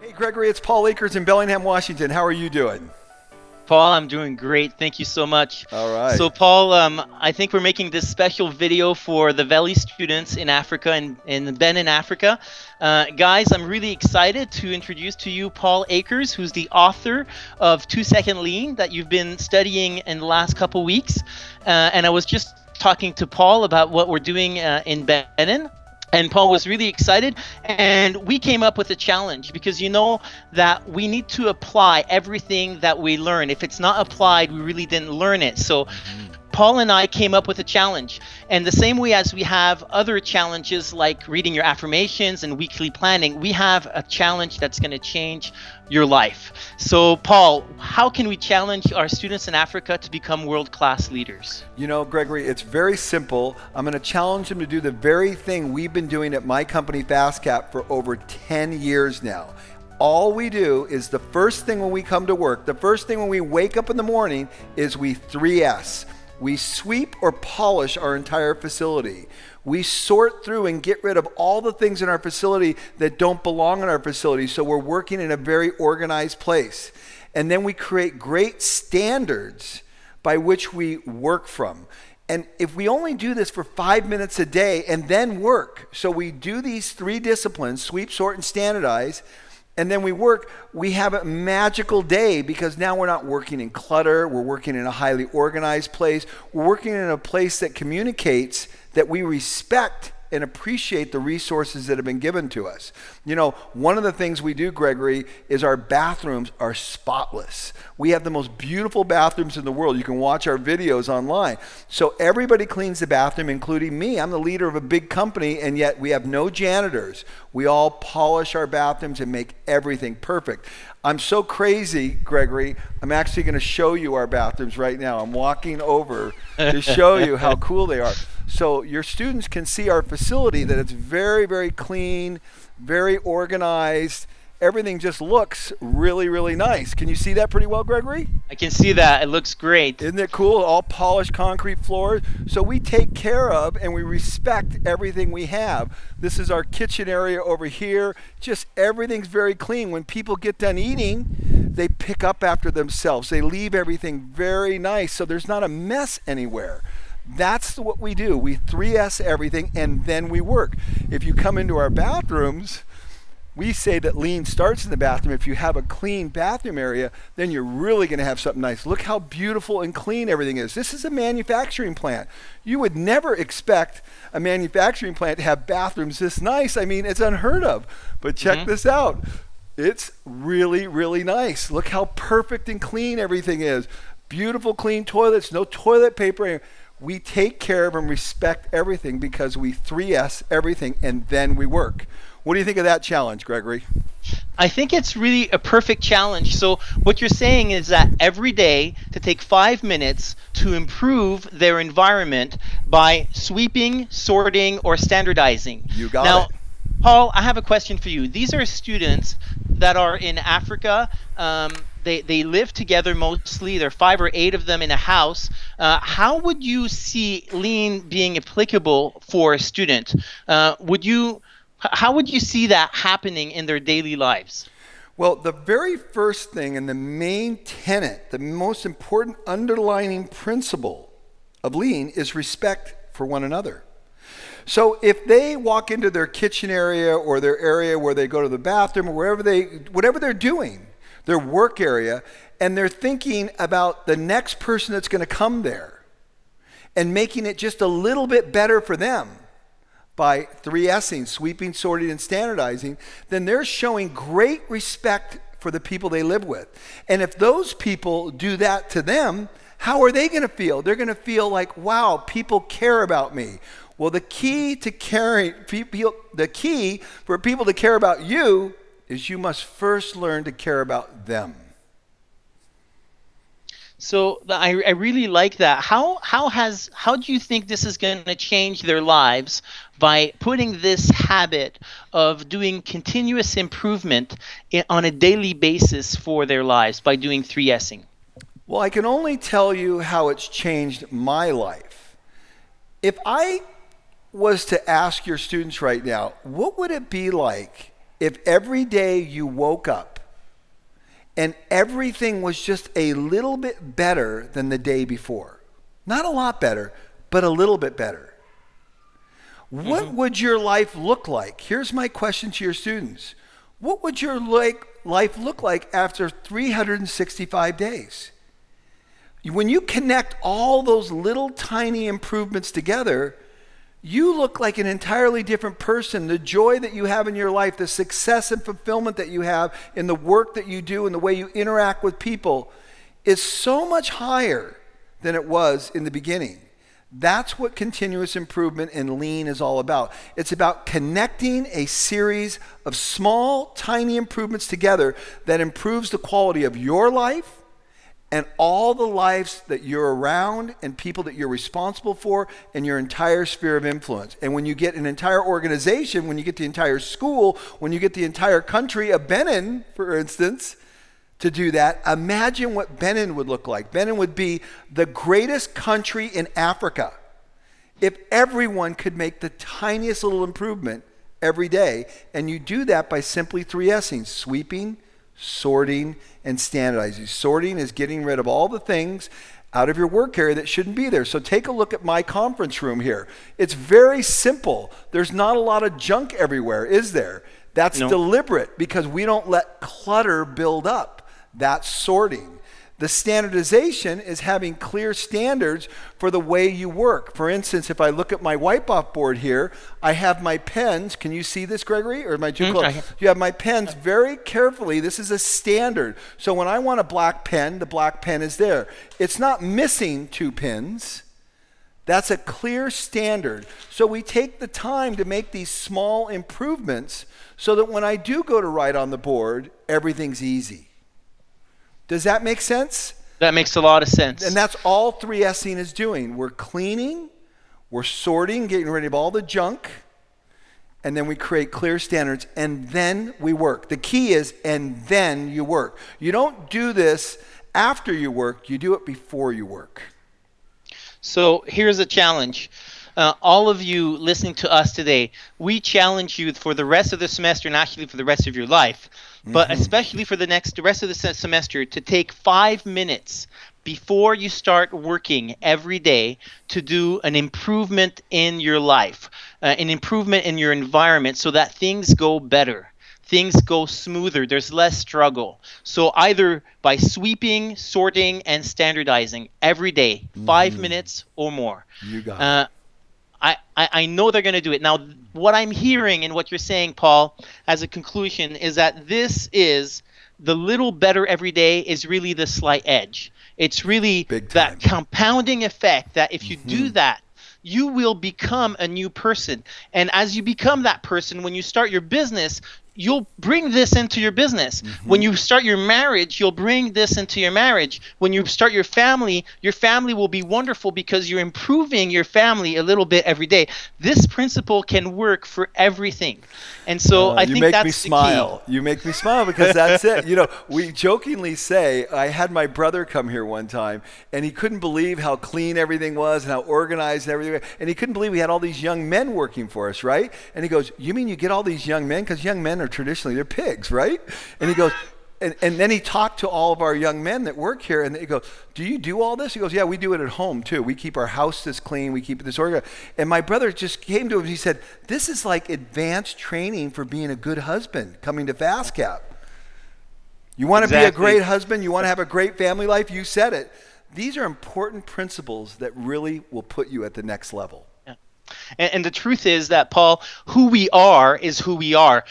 Hey, Gregory, it's Paul Akers in Bellingham, Washington. How are you doing? Paul, I'm doing great. Thank you so much. All right. So, Paul, I think we're making this special video for the Valley students in Africa and in Benin, Africa. Guys, I'm really excited to introduce to you Paul Akers, who's the author of 2-Second Lean that you've been studying in the last couple weeks. And I was just talking to Paul about what we're doing in Benin. And Paul was really excited, and we came up with a challenge because you know that we need to apply everything that we learn. If it's not applied, we really didn't learn it. So Paul and I came up with a challenge. And the same way as we have other challenges like reading your affirmations and weekly planning, we have a challenge that's going to change your life. So Paul, how can we challenge our students in Africa to become world-class leaders? You know, Gregory, it's very simple. I'm going to challenge them to do the very thing we've been doing at my company, FastCap, for over 10 years now. All we do is the first thing when we come to work, the first thing when we wake up in the morning is we 3S. We sweep or polish our entire facility. We sort through and get rid of all the things in our facility that don't belong in our facility, so we're working in a very organized place. And then we create great standards by which we work from. And if we only do this for 5 minutes a day and then work, so we do these 3 disciplines, sweep, sort, and standardize, and then we work, we have a magical day because now we're not working in clutter, we're working in a highly organized place, we're working in a place that communicates that we respect and appreciate the resources that have been given to us. You know, one of the things we do, Gregory, is our bathrooms are spotless. We have the most beautiful bathrooms in the world. You can watch our videos online. So everybody cleans the bathroom, including me. I'm the leader of a big company, and yet we have no janitors. We all polish our bathrooms and make everything perfect. I'm so crazy, Gregory, I'm actually going to show you our bathrooms right now. I'm walking over to show you how cool they are. So your students can see our facility, that it's very, very clean, very organized. Everything just looks really, really nice. Can you see that pretty well, Gregory? I can see that. It looks great. Isn't it cool? All polished concrete floors. So we take care of and we respect everything we have. This is our kitchen area over here. Just everything's very clean. When people get done eating, they pick up after themselves. They leave everything very nice, so there's not a mess anywhere. That's what we do. We 3S everything and then we work. If you come into our bathrooms, we say that lean starts in the bathroom. If you have a clean bathroom area, then you're really going to have something nice. Look how beautiful and clean everything is. This is a manufacturing plant. You would never expect a manufacturing plant to have bathrooms this nice. I mean, it's unheard of. But check this out. It's really, really nice. Look how perfect and clean everything is. Beautiful, clean toilets, no toilet paper. We take care of and respect everything because we 3S everything and then we work. What do you think of that challenge, Gregory? I think it's really a perfect challenge. So what you're saying is that every day to take 5 minutes to improve their environment by sweeping, sorting, or standardizing. You got Now, it. Paul, I have a question for you. These are students that are in Africa. They live together mostly. There are 5 or 8 of them in a house. How would you see lean being applicable for a student? How would you see that happening in their daily lives? Well, the very first thing and the main tenet, the most important underlining principle of lean is respect for one another. So if they walk into their kitchen area or their area where they go to the bathroom or whatever they're doing, their work area, and they're thinking about the next person that's going to come there and making it just a little bit better for them by 3S'ing, sweeping, sorting, and standardizing, then they're showing great respect for the people they live with. And if those people do that to them, how are they going to feel? They're going to feel like, wow, people care about me. Well, the key for people to care about you is you must first learn to care about them. So I really like that. How do you think this is going to change their lives by putting this habit of doing continuous improvement on a daily basis for their lives by doing 3S'ing? Well, I can only tell you how it's changed my life. If I was to ask your students right now, what would it be like if every day you woke up and everything was just a little bit better than the day before, not a lot better, but a little bit better, what would your life look like? Here's my question to your students. What would your life look like after 365 days? When you connect all those little tiny improvements together, you look like an entirely different person. The joy that you have in your life, the success and fulfillment that you have in the work that you do and the way you interact with people is so much higher than it was in the beginning. That's what continuous improvement and lean is all about. It's about connecting a series of small, tiny improvements together that improves the quality of your life and all the lives that you're around and people that you're responsible for and your entire sphere of influence. And when you get an entire organization, when you get the entire school, when you get the entire country of Benin, for instance, to do that, imagine what Benin would look like. Benin would be the greatest country in Africa if everyone could make the tiniest little improvement every day. And you do that by simply 3Sing: sweeping, sorting, and standardizing. Sorting is getting rid of all the things out of your work area that shouldn't be there. So take a look at my conference room here. It's very simple. There's not a lot of junk everywhere, is there? That's deliberate because we don't let clutter build up. That's sorting. The standardization is having clear standards for the way you work. For instance, if I look at my wipe-off board here, I have my pens. Can you see this, Gregory? Or am I too close? You have my pens very carefully. This is a standard. So when I want a black pen, the black pen is there. It's not missing 2 pins. That's a clear standard. So we take the time to make these small improvements so that when I do go to write on the board, everything's easy. Does that make sense? That makes a lot of sense. And that's all 3Sing is doing. We're cleaning, we're sorting, getting rid of all the junk, and then we create clear standards, and then we work. The key is, and then you work. You don't do this after you work, you do it before you work. So here's a challenge. All of you listening to us today, we challenge you for the rest of the semester and actually for the rest of your life, but especially for the rest of the semester, to take 5 minutes before you start working every day to do an improvement in your life, an improvement in your environment so that things go better. Things go smoother. There's less struggle. So either by sweeping, sorting, and standardizing every day, 5 minutes or more. You got it. I know they're going to do it. Now, what I'm hearing and what you're saying, Paul, as a conclusion, is that this is the little better every day is really the slight edge. It's really that compounding effect that if you do that, you will become a new person. And as you become that person, when you start your business, you'll bring this into your business. When you start your marriage, you'll bring this into your marriage. When you start your family will be wonderful because you're improving your family a little bit every day. This principle can work for everything. And so I think that's the key. You make me smile because that's it. You know, we jokingly say, I had my brother come here one time and he couldn't believe how clean everything was and how organized everything was. And he couldn't believe we had all these young men working for us, right? And he goes, you mean you get all these young men? Because young men are traditionally, they're pigs, right? And he goes, and then he talked to all of our young men that work here, and he goes, do you do all this? He goes, yeah, we do it at home too. We keep our house this clean, we keep it this organized. And my brother just came to him, he said, this is like advanced training for being a good husband, coming to FastCap. You want to be a great husband, you want to have a great family life, you said it. These are important principles that really will put you at the next level. And the truth is that, Paul, who we are is who we are.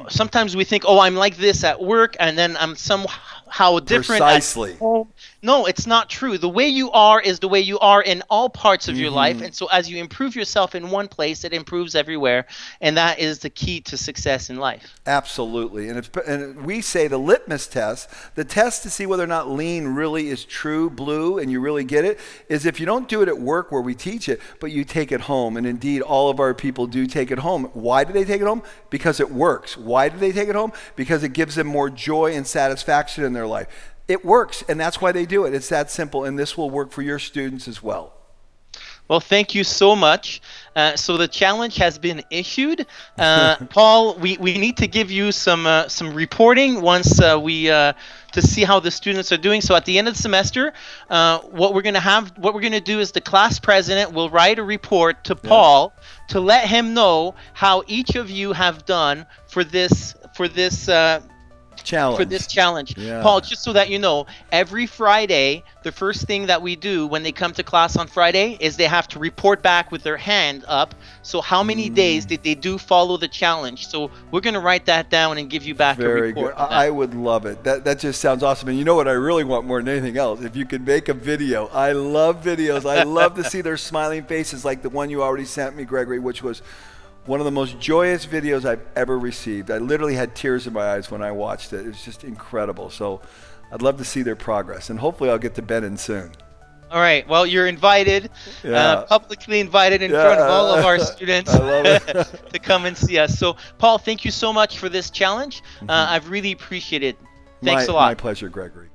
Sometimes we think, oh, I'm like this at work, and then I'm somehow different at home. No, it's not true. The way you are is the way you are in all parts of your life. And so as you improve yourself in one place, it improves everywhere. And that is the key to success in life. Absolutely. And we say the litmus test, the test to see whether or not lean really is true blue and you really get it, is if you don't do it at work where we teach it, but you take it home. And indeed, all of our people do take it home. Why do they take it home? Because it works. Why do they take it home? Because it gives them more joy and satisfaction in their life. It works, and that's why they do it. It's that simple, and this will work for your students as well. Well, thank you so much. So the challenge has been issued. Paul, we need to give you some reporting once to see how the students are doing. So at the end of the semester, what we're gonna do is the class president will write a report to Paul to let him know how each of you have done for this challenge. Yeah. Paul, just so that you know, every Friday, the first thing that we do when they come to class on Friday is they have to report back with their hand up. So how many days did they do follow the challenge? So we're going to write that down and give you back a report. Very good. I would love it. That just sounds awesome. And you know what I really want more than anything else? If you could make a video. I love videos. I love to see their smiling faces like the one you already sent me, Gregory, which was one of the most joyous videos I've ever received. I literally had tears in my eyes when I watched it. It was just incredible. So I'd love to see their progress, and hopefully I'll get to Benin soon. All right. Well, you're invited, publicly invited in front of all of our students I love it. to come and see us. So, Paul, thank you so much for this challenge. I've really appreciated it. Thanks a lot. My pleasure, Gregory.